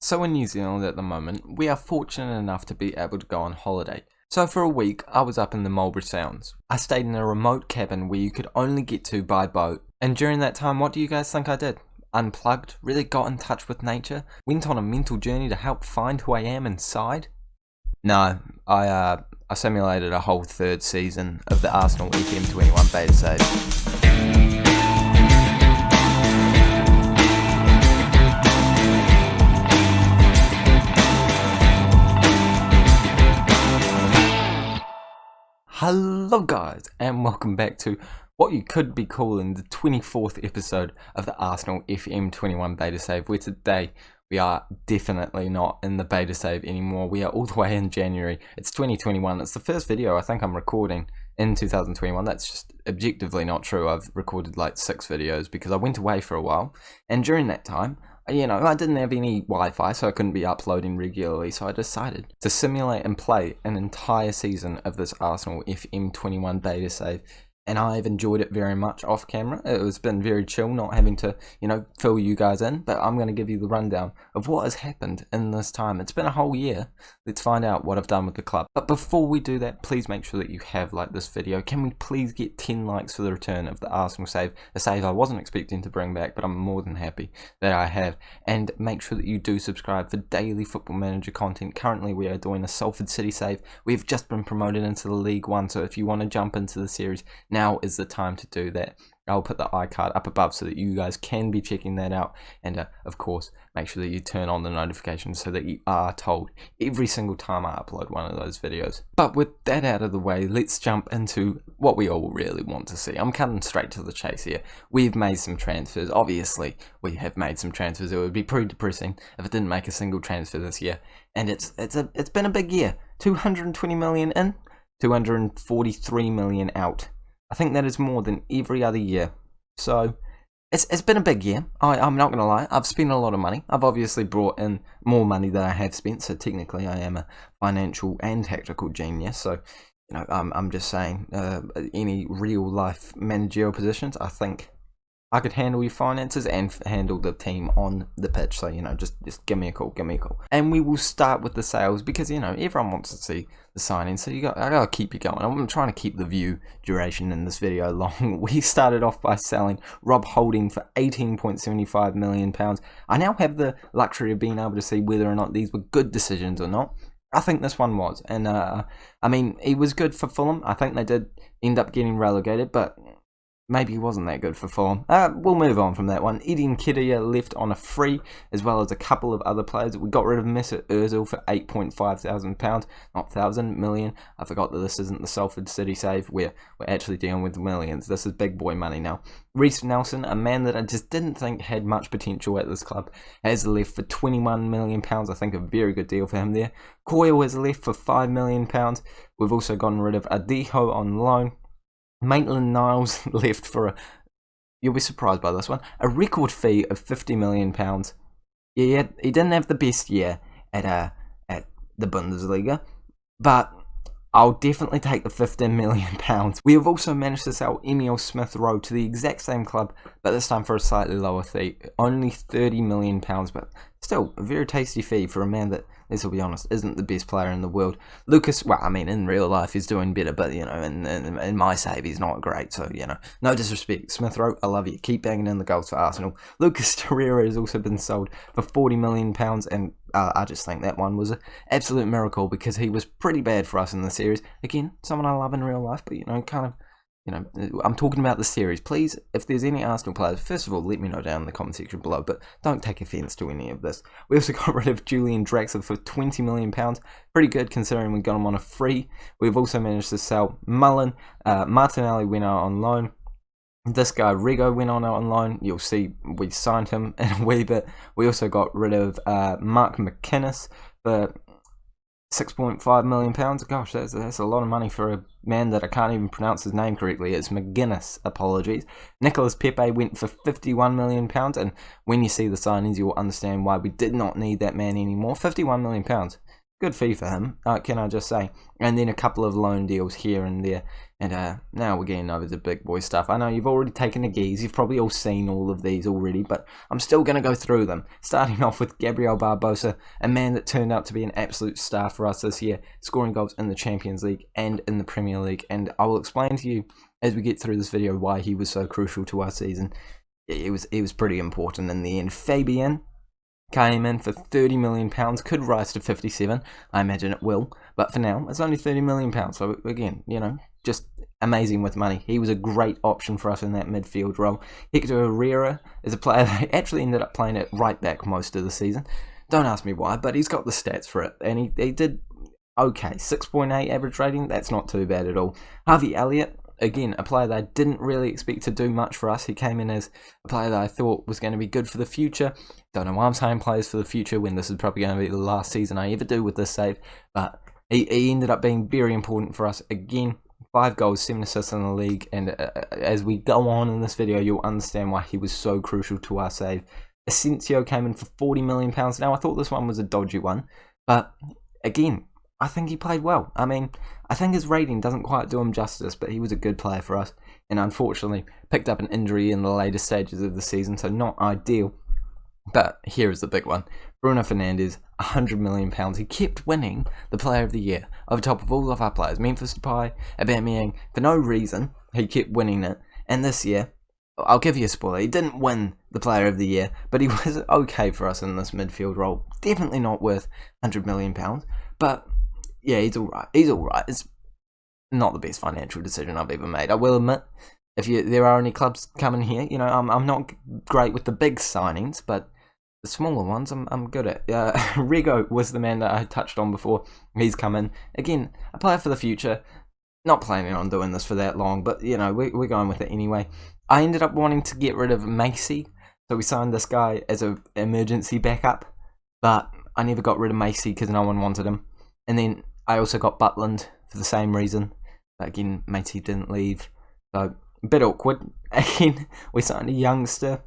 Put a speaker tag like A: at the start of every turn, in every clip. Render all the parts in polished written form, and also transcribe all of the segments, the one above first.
A: So in New Zealand at the moment, we are fortunate enough to be able to go on holiday. So for a week, I was up in the Mulberry Sounds. I stayed in a remote cabin where you could only get to by boat. And during that time, what do you guys think I did? Unplugged, really got in touch with nature, went on a mental journey to help find who I am inside? No, I simulated a whole third season of the Arsenal FM21 beta save. Hello guys, and welcome back to what you could be calling the 24th episode of the Arsenal FM21 beta save, where today we are definitely not in the beta save anymore. We are all the way in January. It's 2021. It's the first video I think I'm recording in 2021. That's just objectively not true. I've recorded like 6 videos because I went away for a while, and during that time, I didn't have any Wi-Fi, so I couldn't be uploading regularly, so I decided to simulate and play an entire season of this Arsenal FM21 beta save, and I've enjoyed it very much off camera. It has been very chill not having to, fill you guys in, but I'm going to give you the rundown of what has happened in this time. It's been a whole year. Let's find out what I've done with the club. But before we do that, please make sure that you have liked this video. Can we please get 10 likes for the return of the Arsenal save? A save I wasn't expecting to bring back, but I'm more than happy that I have. And make sure that you do subscribe for daily Football Manager content. Currently, we are doing a Salford City save. We've just been promoted into the League One, so if you want to jump into the series, now is the time to do that. I'll put the iCard up above so that you guys can be checking that out, and of course make sure that you turn on the notifications so that you are told every single time I upload one of those videos. But with that out of the way, let's jump into what we all really want to see. I'm cutting straight to the chase here. We've made some transfers. Obviously we have made some transfers. It would be pretty depressing if it didn't make a single transfer this year, and it's been a big year. 220 million in, 243 million out. I think that is more than every other year. So it's been a big year. I'm not going to lie. I've spent a lot of money. I've obviously brought in more money than I have spent. So technically I am a financial and tactical genius. So, I'm just saying, any real life managerial positions, I think I could handle your finances and handle the team on the pitch. So, just give me a call, And we will start with the sales because, everyone wants to see the signings. So I got to keep you going. I'm trying to keep the view duration in this video long. We started off by selling Rob Holding for £18.75 million. I now have the luxury of being able to see whether or not these were good decisions or not. I think this one was. And, he was good for Fulham. I think they did end up getting relegated, but maybe he wasn't that good for Fulham. We'll move on from that one. Eddie Nketiah left on a free, as well as a couple of other players. We got rid of Mesut Ozil for £8,500, not £1,000,000. I forgot that this isn't the Salford City save. We're actually dealing with millions. This is big boy money now. Reece Nelson, a man that I just didn't think had much potential at this club, has left for £21 million. I think a very good deal for him there. Coyle has left for £5 million. We've also gotten rid of Adejo on loan. Maitland-Niles left for you'll be surprised by this one, a record fee of £50 million. Yeah, he didn't have the best year at the Bundesliga, but I'll definitely take the £15 million. We have also managed to sell Emil Smith-Rowe to the exact same club, but this time for a slightly lower fee, only £30 million, but still a very tasty fee for a man that, let's be honest, isn't the best player in the world. Lucas, in real life he's doing better, but in my save he's not great, so no disrespect. Smith-Rowe, I love you, keep banging in the goals for Arsenal. Lucas Torreira has also been sold for £40 million, and I just think that one was an absolute miracle because he was pretty bad for us in the series. Again, someone I love in real life, but I'm talking about the series. Please, if there's any Arsenal players, first of all, let me know down in the comment section below, but don't take offence to any of this. We also got rid of Julian Draxler for £20 million. Pretty good considering we got him on a free. We've also managed to sell Mullen. Martinelli went out on loan. This guy, Rego, went on loan. You'll see we signed him in a wee bit. We also got rid of Mark McInnes for £6.5 million. Gosh, that's a lot of money for a man that I can't even pronounce his name correctly. It's McGuinness, apologies. Nicolas Pepe went for £51 million, and when you see the signings, you will understand why we did not need that man anymore. £51 million. good fee for him, can I just say. And then a couple of loan deals here and there. And now we're getting over the big boy stuff. I know you've already taken a gaze. You've probably all seen all of these already, but I'm still going to go through them. Starting off with Gabriel Barbosa, a man that turned out to be an absolute star for us this year, scoring goals in the Champions League and in the Premier League. And I will explain to you as we get through this video why he was so crucial to our season. It was pretty important in the end. Fabian came in for £30 million, could rise to 57, I imagine it will, but for now, it's only £30 million, so again, you know, just amazing with money. He was a great option for us in that midfield role. Hector Herrera is a player that actually ended up playing at right back most of the season. Don't ask me why, but he's got the stats for it, and he did okay. 6.8 average rating, that's not too bad at all. Harvey Elliott, again, a player that I didn't really expect to do much for us. He came in as a player that I thought was going to be good for the future. Don't know why I'm saying players for the future when this is probably going to be the last season I ever do with this save. But he ended up being very important for us. Again, 5 goals, 7 assists in the league. And as we go on in this video, you'll understand why he was so crucial to our save. Asensio came in for £40 million. Now, I thought this one was a dodgy one. But again, I think he played well. I mean, I think his rating doesn't quite do him justice, but he was a good player for us. And unfortunately, picked up an injury in the later stages of the season, so not ideal. But here is the big one. Bruno Fernandes, £100 million. He kept winning the Player of the Year over top of all of our players. Memphis Depay, Aubameyang, for no reason, he kept winning it. And this year, I'll give you a spoiler, he didn't win the Player of the Year, but he was okay for us in this midfield role. Definitely not worth £100 million, but yeah, he's alright. He's alright. It's not the best financial decision I've ever made. I will admit, if there are any clubs coming here, you know, I'm not great with the big signings, but the smaller ones I'm good at. Rego was the man that I touched on before. He's come in. Again, a player for the future. Not planning on doing this for that long, but, you know, we're going with it anyway. I ended up wanting to get rid of Macy, so we signed this guy as an emergency backup, but I never got rid of Macy because no one wanted him. And then I also got Butland for the same reason. But again, Macy didn't leave, so a bit awkward. Again, we signed a youngster.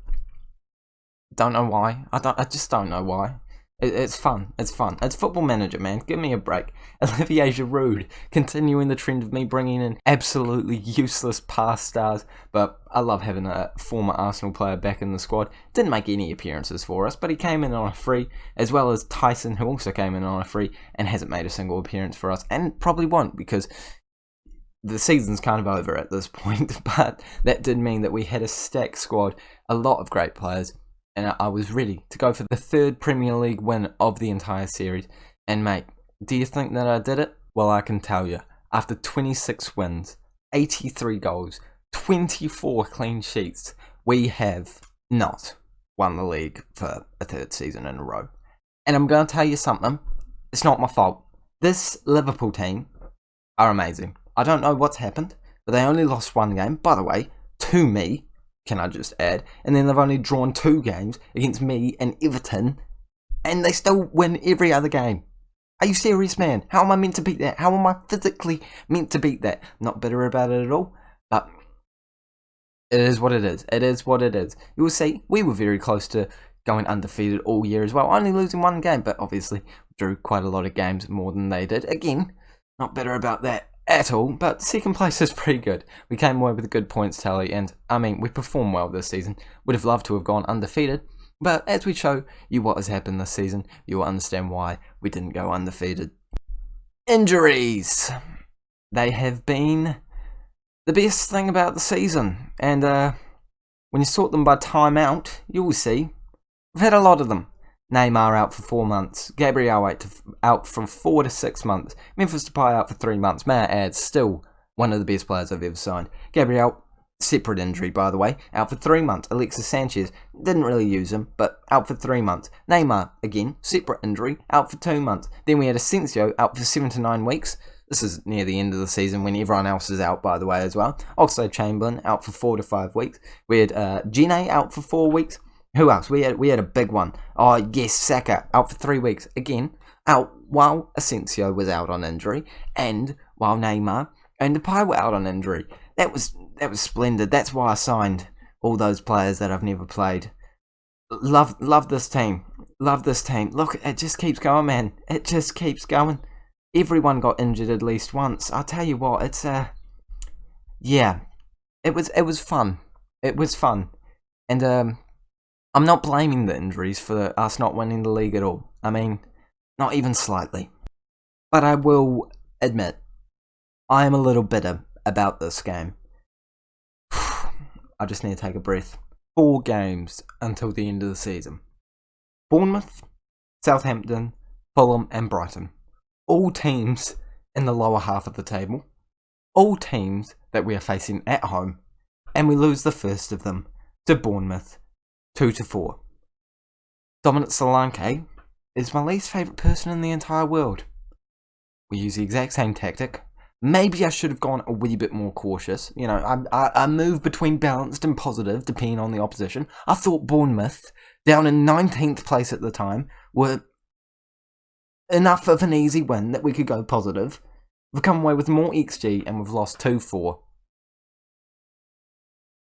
A: Don't know why. I just don't know why. It's fun. It's fun. It's Football Manager, man. Give me a break. Olivier Giroud, continuing the trend of me bringing in absolutely useless past stars. But I love having a former Arsenal player back in the squad. Didn't make any appearances for us, but he came in on a free, as well as Tyson, who also came in on a free and hasn't made a single appearance for us, and probably won't because the season's kind of over at this point. But that did mean that we had a stacked squad, a lot of great players. And I was ready to go for the 3rd Premier League win of the entire series. And mate, do you think that I did it? Well, I can tell you, after 26 wins, 83 goals, 24 clean sheets, we have not won the league for a 3rd season in a row. And I'm going to tell you something, it's not my fault. This Liverpool team are amazing. I don't know what's happened, but they only lost 1 game, by the way, to me. Can I just add? And then they've only drawn 2 games against me and Everton, and they still win every other game. Are you serious, man? How am I meant to beat that? How am I physically meant to beat that? Not bitter about it at all, but it is what it is. It is what it is. You will see, we were very close to going undefeated all year as well, only losing 1 game, but obviously drew quite a lot of games more than they did. Again, not bitter about that at all, but 2nd place is pretty good. We came away with a good points tally, and I mean, we performed well this season. Would have loved to have gone undefeated, but as we show you what has happened this season, you will understand why we didn't go undefeated. Injuries! They have been the best thing about the season, and when you sort them by time out, you will see we've had a lot of them. Neymar out for 4 months. Gabriel out from 4 to 6 months. Memphis Depay out for 3 months. May I add, still one of the best players I've ever signed. Gabriel, separate injury by the way, out for 3 months. Alexis Sanchez, didn't really use him, but out for 3 months. Neymar, again, separate injury, out for 2 months. Then we had Asensio out for 7 to 9 weeks. This is near the end of the season when everyone else is out, by the way, as well. Oxlade-Chamberlain out for 4 to 5 weeks. We had Tierney out for 4 weeks. Who else? We had a big one. Oh, yes, Saka, out for 3 weeks. Again, out while Asensio was out on injury, and while Neymar and Depay were out on injury. That was splendid. That's why I signed all those players that I've never played. Love this team. Love this team. Look, it just keeps going, man. It just keeps going. Everyone got injured at least once. I'll tell you what, it's yeah, it was fun. It was fun, and I'm not blaming the injuries for us not winning the league at all. I mean, not even slightly. But I will admit, I am a little bitter about this game. I just need to take a breath. 4 games until the end of the season. Bournemouth, Southampton, Fulham and Brighton. All teams in the lower half of the table. All teams that we are facing at home. And we lose the first of them to Bournemouth 2-4. Dominic Solanke is my least favourite person in the entire world. We use the exact same tactic. Maybe I should have gone a wee bit more cautious. You know, I moved between balanced and positive depending on the opposition. I thought Bournemouth, down in 19th place at the time, were enough of an easy win that we could go positive. We've come away with more XG and we've lost 2-4.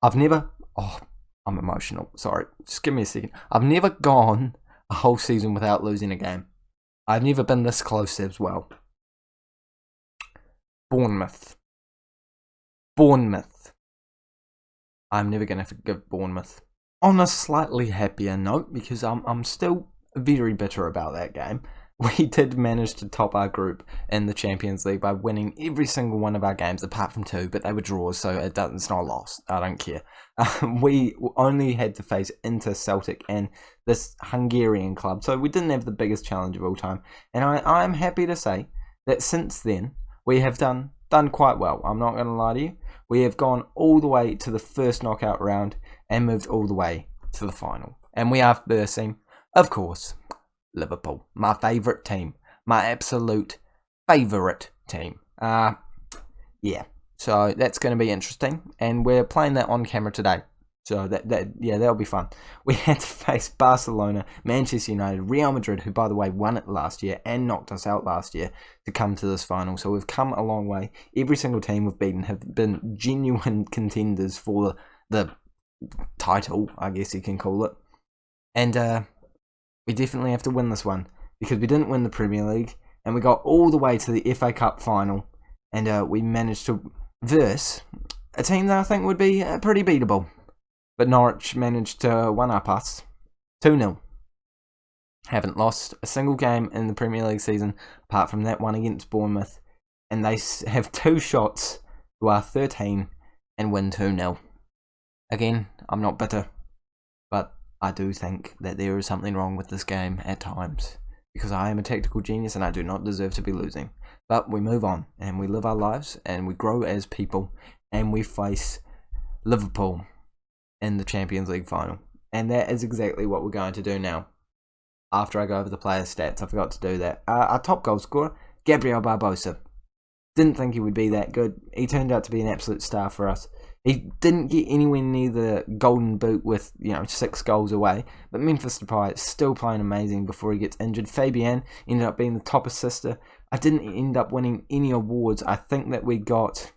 A: I've never... Oh, I'm emotional. Sorry. Just give me a second. I've never gone a whole season without losing a game. I've never been this close as well. Bournemouth. I'm never going to forgive Bournemouth. On a slightly happier note, because I'm still very bitter about that game, we did manage to top our group in the Champions League by winning every single one of our games apart from 2, but they were draws, so it's not a loss. I don't care. We only had to face Inter, Celtic and this Hungarian club, so we didn't have the biggest challenge of all time. And I'm happy to say that since then, we have done quite well. I'm not going to lie to you. We have gone all the way to the first knockout round and moved all the way to the final. And we are facing, of course, Liverpool. My favourite team. My absolute favourite team. Yeah. So that's going to be interesting. And we're playing that on camera today. So that'll be fun. We had to face Barcelona, Manchester United, Real Madrid, who by the way won it last year and knocked us out last year, to come to this final. So we've come a long way. Every single team we've beaten have been genuine contenders for the title, I guess you can call it. And we definitely have to win this one, because we didn't win the Premier League and we got all the way to the FA Cup final, and we managed to verse a team that I think would be pretty beatable. But Norwich managed to one-up us 2-0. Haven't lost a single game in the Premier League season apart from that one against Bournemouth. And they have 2 shots to our 13 and win 2-0. Again, I'm not bitter, but I do think that there is something wrong with this game at times, because I am a tactical genius and I do not deserve to be losing. But we move on and we live our lives and we grow as people, and we face Liverpool in the Champions League final. And that is exactly what we're going to do now. After I go over the players' stats, I forgot to do that. Our top goal scorer, Gabriel Barbosa. Didn't think he would be that good. He turned out to be an absolute star for us. He didn't get anywhere near the golden boot with 6 goals away. But Memphis Depay is still playing amazing before he gets injured. Fabian ended up being the top assister. I didn't end up winning any awards. I think that we got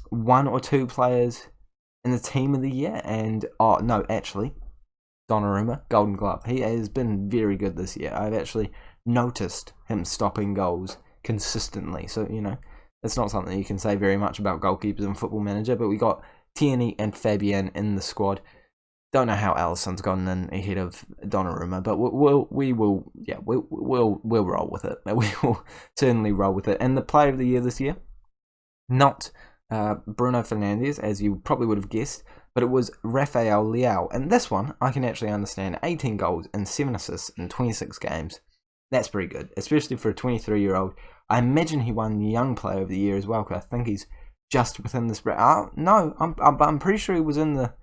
A: 1 or 2 players in the team of the year, and Donnarumma, Golden Glove. He has been very good this year. I've actually noticed him stopping goals consistently. So, it's not something you can say very much about goalkeepers in Football Manager, but we got Tierney and Fabian in the squad. Don't know how Alisson's gone in ahead of Donnarumma, but we'll roll with it. We will certainly roll with it. And the player of the year this year, not Bruno Fernandes, as you probably would have guessed, but it was Rafael Leao. And this one, I can actually understand. 18 goals and 7 assists in 26 games. That's pretty good, especially for a 23-year-old. I imagine he won Young Player of the Year as well, because I think he's just within this. No, I'm pretty sure he was in the...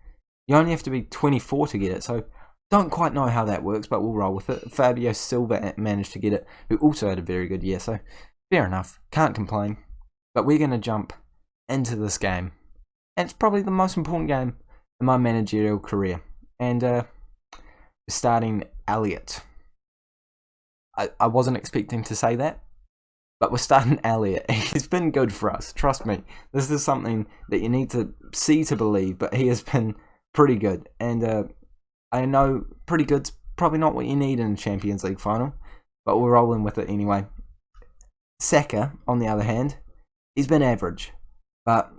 A: You only have to be 24 to get it, so don't quite know how that works, but we'll roll with it. Fabio Silva managed to get it, who also had a very good year, so fair enough. Can't complain. But we're going to jump into this game, and it's probably the most important game in my managerial career. And starting Elliot. I wasn't expecting to say that, but we're starting Elliot. He's been good for us, trust me. This is something that you need to see to believe, but he has been pretty good. And I know pretty good's Probably not what you need in a Champions League final, but we're rolling with it anyway. Saka, on the other hand, he's been average, but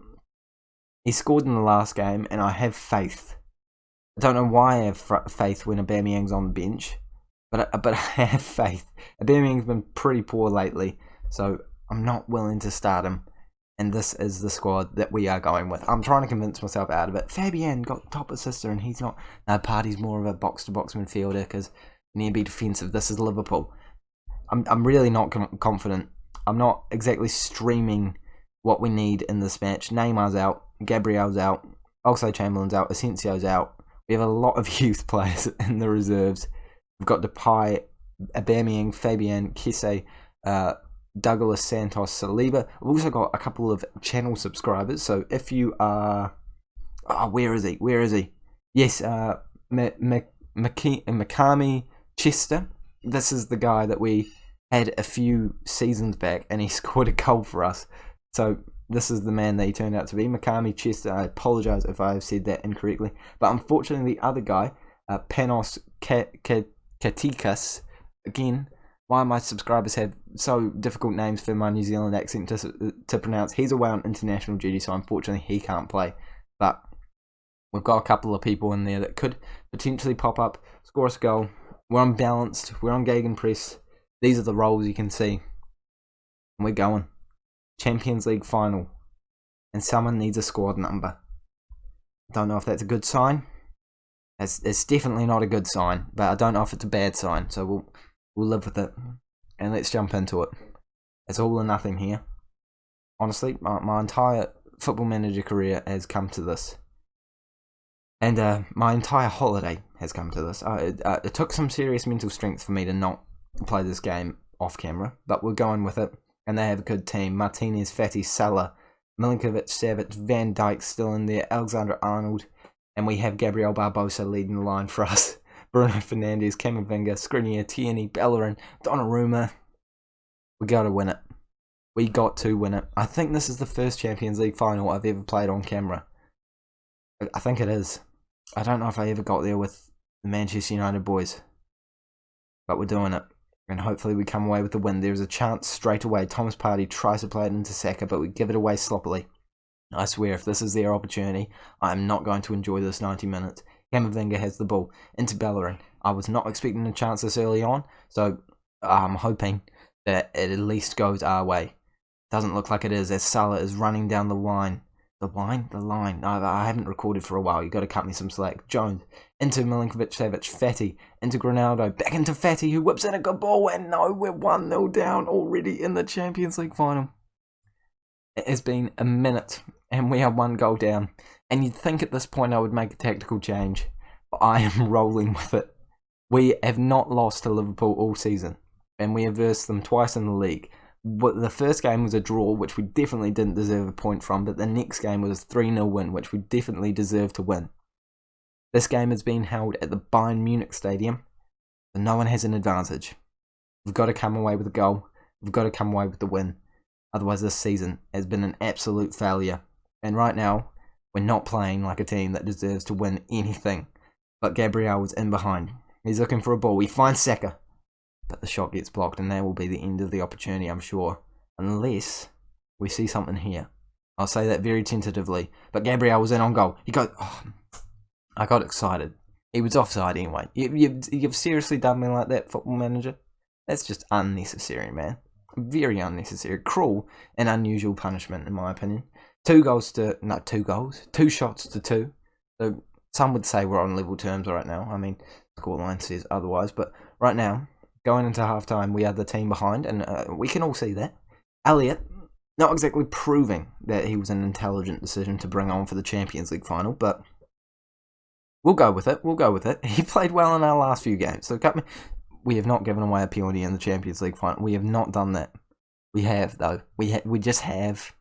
A: he scored in the last game, and I have faith. I don't know why I have faith when Aubameyang's on the bench, but I have faith. Aubameyang's been pretty poor lately, so I'm not willing to start him. And this is the squad that we are going with. I'm trying to convince myself out of it. Fabian got top assister, and he's not. No, Partey's more of a box-to-box midfielder because he need to be defensive. This is Liverpool. I'm really not confident. I'm not exactly streaming what we need in this match. Neymar's out. Gabriel's out. Oxlade-Chamberlain's out. Asensio's out. We have a lot of youth players in the reserves. We've got Depay, Aubameyang, Fabian, Kesse, Douglas Santos, Saliba. We've also got a couple of channel subscribers. So if you are... Oh, where is he? Yes, Makami Chester. This is the guy that we had a few seasons back, and he scored a goal for us. So this is the man that he turned out to be, Makami Chester. I apologise if I have said that incorrectly. But unfortunately, the other guy, Panos Katikas, again, why my subscribers have so difficult names for my New Zealand accent to pronounce. He's away on international duty, so unfortunately he can't play. But we've got a couple of people in there that could potentially pop up, score us a goal. We're unbalanced. We're on gegenpress. These are the roles you can see. And we're going. Champions League final. And someone needs a squad number. Don't know if that's a good sign. It's definitely not a good sign. But I don't know if it's a bad sign. So we'll live with it. And let's jump into it. It's all or nothing here. Honestly, my entire Football Manager career has come to this. And my entire holiday has come to this. It took some serious mental strength for me to not play this game off camera. But we're going with it. And they have a good team. Martinez, Fati, Salah, Milinkovic, Savic, Van Dijk still in there, Alexander-Arnold, and we have Gabriel Barbosa leading the line for us. Bruno Fernandes, Camavinga, Skriniar, Tierney, Bellerin, Donnarumma. We got to win it. We got to win it. I think this is the first Champions League final I've ever played on camera. I think it is. I don't know if I ever got there with the Manchester United boys. But we're doing it. And hopefully we come away with the win. There's a chance straight away. Thomas Partey tries to play it into Saka, but we give it away sloppily. I swear, if this is their opportunity, I'm not going to enjoy this 90 minutes. Camavinga has the ball into Bellerin. I was not expecting a chance this early on, so I'm hoping that it at least goes our way. Doesn't look like it is, as Salah is running down the line. The line. No, I haven't recorded for a while. You've got to cut me some slack. Jones into Milinkovic, Savic, Fati into Ronaldo, back into Fati, who whips in a good ball, and no, we're 1-0 down already in the Champions League final. It has been a minute, and we are 1 goal down. And you'd think at this point I would make a tactical change, but I am rolling with it. We have not lost to Liverpool all season, and we have versed them twice in the league. But the first game was a draw, which we definitely didn't deserve a point from, but the next game was a 3-0 win, which we definitely deserved to win. This game has been held at the Bayern Munich Stadium, so no one has an advantage. We've got to come away with a goal. We've got to come away with the win. Otherwise, this season has been an absolute failure. And right now, we're not playing like a team that deserves to win anything. But Gabriel was in behind. He's looking for a ball. He finds Saka. But the shot gets blocked, and that will be the end of the opportunity, I'm sure. Unless we see something here. I'll say that very tentatively. But Gabriel was in on goal. He goes... Oh, I got excited. He was offside anyway. You've seriously done me like that, Football Manager? That's just unnecessary, man. Very unnecessary. Cruel and unusual punishment, in my opinion. 2 shots to 2. So some would say we're on level terms right now. I mean, scoreline says otherwise. But right now, going into half-time, we are the team behind, and we can all see that. Elliot, not exactly proving that he was an intelligent decision to bring on for the Champions League final, but we'll go with it. He played well in our last few games, so cut me. We have not given away a penalty in the Champions League final. We have not done that. We have, though. We just have.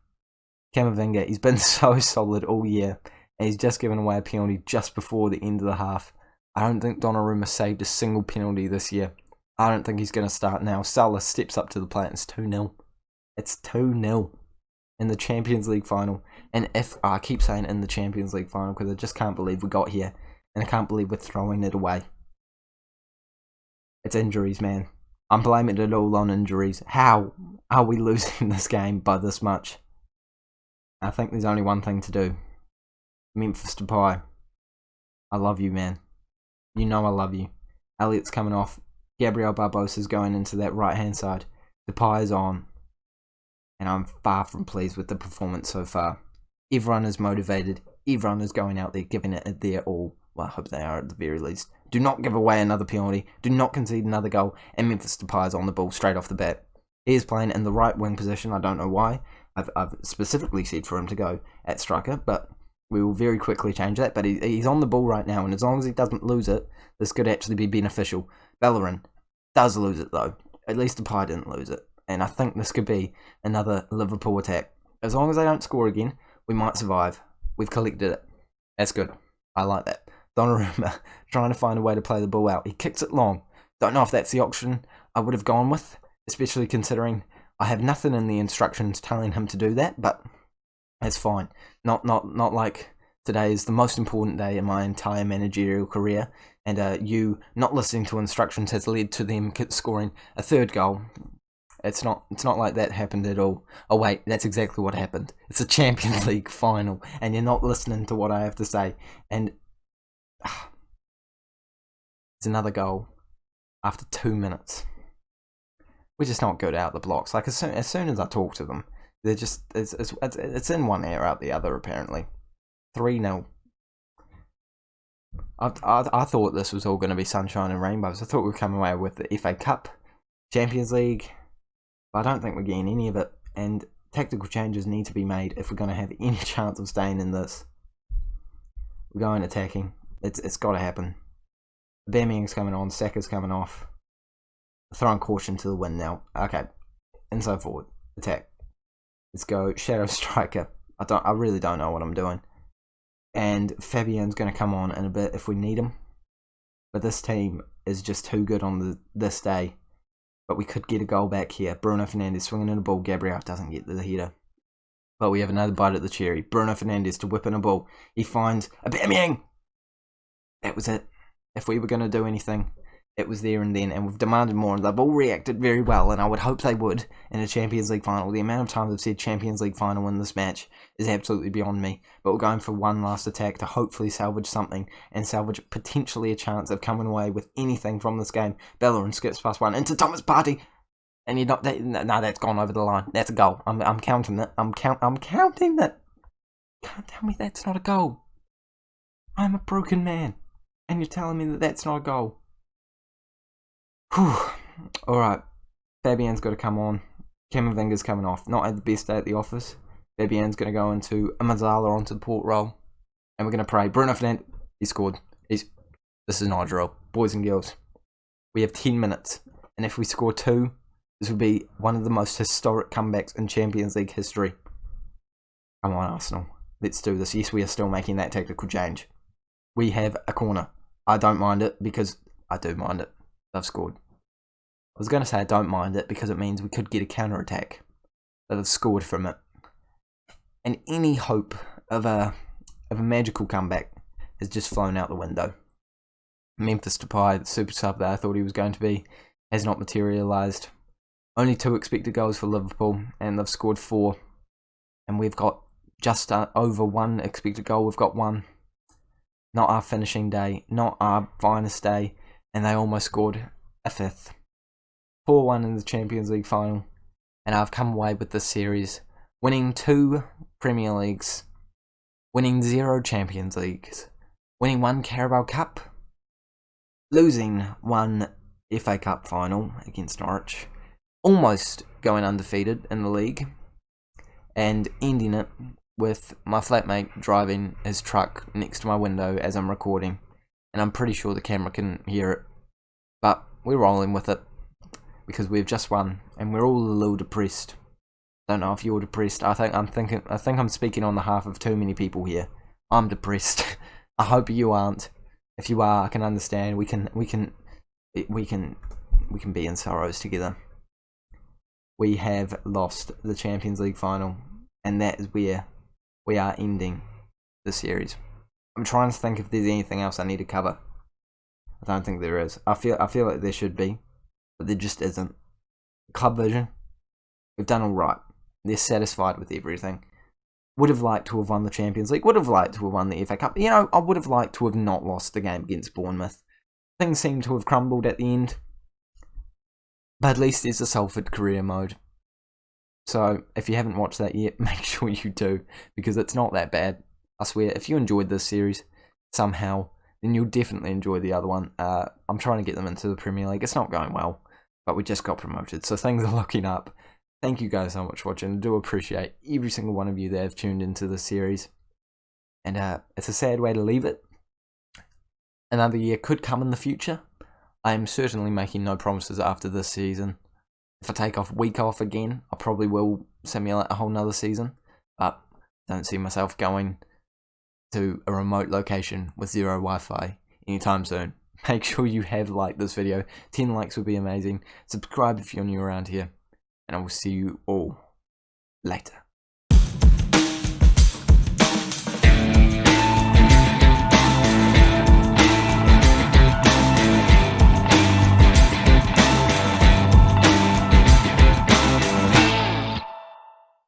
A: Camavinga, he's been so solid all year, and he's just given away a penalty just before the end of the half. I don't think Donnarumma saved a single penalty this year. I don't think he's going to start now. Salah steps up to the plate and it's 2-0. It's 2-0 in the Champions League final. And I keep saying in the Champions League final because I just can't believe we got here. And I can't believe we're throwing it away. It's injuries, man. I'm blaming it all on injuries. How are we losing this game by this much? I think there's only one thing to do. Memphis Depay, I love you, man. You know I love you. Elliot's coming off. Gabriel Barbosa's going into that right-hand side. Depay is on. And I'm far from pleased with the performance so far. Everyone is motivated. Everyone is going out there, giving it their all. Well, I hope they are at the very least. Do not give away another penalty. Do not concede another goal. And Memphis Depay is on the ball straight off the bat. He is playing in the right wing position. I don't know why. I've specifically said for him to go at striker, but we will very quickly change that. But he's on the ball right now, and as long as he doesn't lose it, this could actually be beneficial. Bellerin does lose it, though. At least Depay didn't lose it. And I think this could be another Liverpool attack. As long as they don't score again, we might survive. We've collected it. That's good. I like that. Donnarumma trying to find a way to play the ball out. He kicks it long. Don't know if that's the option I would have gone with, especially considering I have nothing in the instructions telling him to do that, but that's fine. Not like today is the most important day in my entire managerial career, and you not listening to instructions has led to them scoring a third goal. It's not like that happened at all. Oh wait, that's exactly what happened. It's a Champions League final, and you're not listening to what I have to say. And it's another goal after 2 minutes. We're just not good out the blocks. Like as soon as I talk to them, they're just it's in one ear out the other apparently. 3-0. I thought this was all going to be sunshine and rainbows. I thought we were coming away with the FA Cup, Champions League, but I don't think we're getting any of it. And tactical changes need to be made if we're going to have any chance of staying in this. We're going attacking. It's got to happen. Aubameyang's coming on. Saka's coming off. Throwing caution to the wind now. Okay, inside forward, attack. Let's go. Shadow striker. I really don't know what I'm doing. And Fabian's going to come on in a bit if we need him. But this team is just too good on this day. But we could get a goal back here. Bruno Fernandes swinging in a ball. Gabriel doesn't get the header. But we have another bite at the cherry. Bruno Fernandes to whip in a ball. He finds Aubameyang. That was it. If we were going to do anything, it was there and then. And we've demanded more. And they've all reacted very well. And I would hope they would in a Champions League final. The amount of times I've said Champions League final in this match is absolutely beyond me. But we're going for one last attack to hopefully salvage something. And salvage potentially a chance of coming away with anything from this game. Bellerin skips past one into Thomas Partey. And you're not... No, that's gone over the line. That's a goal. I'm counting it. I'm counting it. Can't tell me that's not a goal. I'm a broken man. And you're telling me that that's not a goal. Whew. Alright. Fabian's got to come on. Camavinga's coming off. Not had the best day at the office. Fabian's going to go into a Mazzala onto the port roll. And we're going to pray. Bruno Fernandes, he scored. This is not a drill. Boys and girls, we have 10 minutes. And if we score 2, this would be one of the most historic comebacks in Champions League history. Come on, Arsenal. Let's do this. Yes, we are still making that tactical change. We have a corner. I don't mind it because I do mind it. They've scored. I was going to say I don't mind it because it means we could get a counter-attack. But they've scored from it. And any hope of a magical comeback has just flown out the window. Memphis Depay, the super sub that I thought he was going to be, has not materialised. Only 2 expected goals for Liverpool, and they've scored 4. And we've got just over 1 expected goal. We've got 1. Not our finishing day, not our finest day, and they almost scored a 5th. 4-1 in the Champions League final, and I've come away with this series, winning 2 Premier Leagues, winning 0 Champions Leagues, winning 1 Carabao Cup, losing 1 FA Cup final against Norwich, almost going undefeated in the league, and ending it with my flatmate driving his truck next to my window as I'm recording, and I'm pretty sure the camera can hear it, but we're rolling with it because we've just won and we're all a little depressed. Don't know if you're depressed. I think I'm speaking on behalf of too many people here. I'm depressed. I hope you aren't. If you are, I can understand. We can be in sorrows together. We have lost the Champions League final, and that is where we are ending the series. I'm trying to think if there's anything else I need to cover. I don't think there is. I feel like there should be, but there just isn't. Club Vision, we've done all right. They're satisfied with everything. Would have liked to have won the Champions League. Would have liked to have won the FA Cup. You know, I would have liked to have not lost the game against Bournemouth. Things seem to have crumbled at the end. But at least there's a Salford career mode. So, if you haven't watched that yet, make sure you do, because it's not that bad. I swear, if you enjoyed this series somehow, then you'll definitely enjoy the other one. I'm trying to get them into the Premier League. It's not going well, but we just got promoted, so things are looking up. Thank you guys so much for watching. I do appreciate every single one of you that have tuned into this series. And it's a sad way to leave it. Another year could come in the future. I am certainly making no promises after this season. If I take a week off again, I probably will simulate a whole nother season. But I don't see myself going to a remote location with zero Wi-Fi anytime soon. Make sure you have liked this video. 10 likes would be amazing. Subscribe if you're new around here. And I will see you all later.